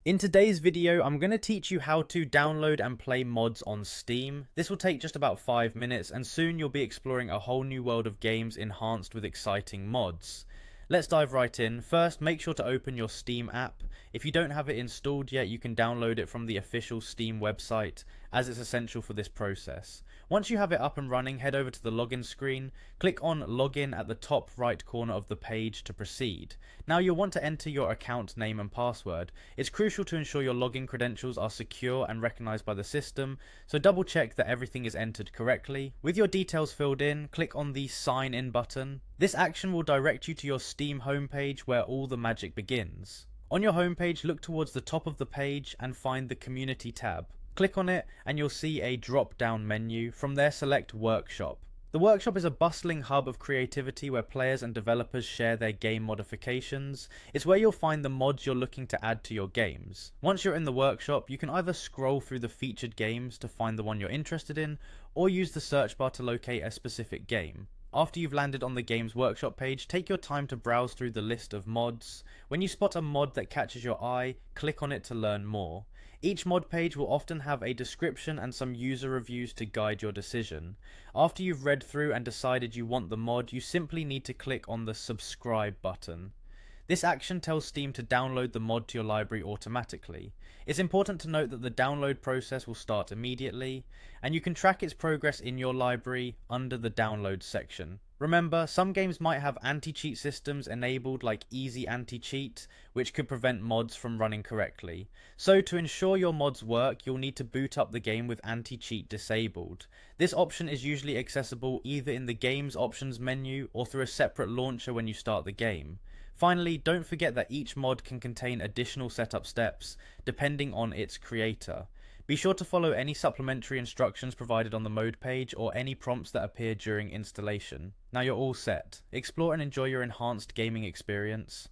In today's video, I'm going to teach you how to download and play mods on Steam. This will take just about 5 minutes and soon you'll be exploring a whole new world of games enhanced with exciting mods. Let's dive right in. First, make sure to open your Steam app. If you don't have it installed yet, you can download it from the official Steam website, as it's essential for this process. Once you have it up and running, head over to the login screen, click on login at the top right corner of the page to proceed. Now you'll want to enter your account name and password. It's crucial to ensure your login credentials are secure and recognized by the system, so double check that everything is entered correctly. With your details filled in, click on the sign in button. This action will direct you to your Steam homepage where all the magic begins. On your homepage, look towards the top of the page and find the Community tab. Click on it and you'll see a drop-down menu. From there, select Workshop. The Workshop is a bustling hub of creativity where players and developers share their game modifications. It's where you'll find the mods you're looking to add to your games. Once you're in the Workshop, you can either scroll through the featured games to find the one you're interested in, or use the search bar to locate a specific game. After you've landed on the Games Workshop page, take your time to browse through the list of mods. When you spot a mod that catches your eye, click on it to learn more. Each mod page will often have a description and some user reviews to guide your decision. After you've read through and decided you want the mod, you simply need to click on the subscribe button. This action tells Steam to download the mod to your library automatically. It's important to note that the download process will start immediately, and you can track its progress in your library under the download section. Remember, some games might have anti-cheat systems enabled like Easy Anti-Cheat, which could prevent mods from running correctly. So to ensure your mods work, you'll need to boot up the game with anti-cheat disabled. This option is usually accessible either in the game's options menu or through a separate launcher when you start the game. Finally, don't forget that each mod can contain additional setup steps, depending on its creator. Be sure to follow any supplementary instructions provided on the mode page or any prompts that appear during installation. Now you're all set. Explore and enjoy your enhanced gaming experience.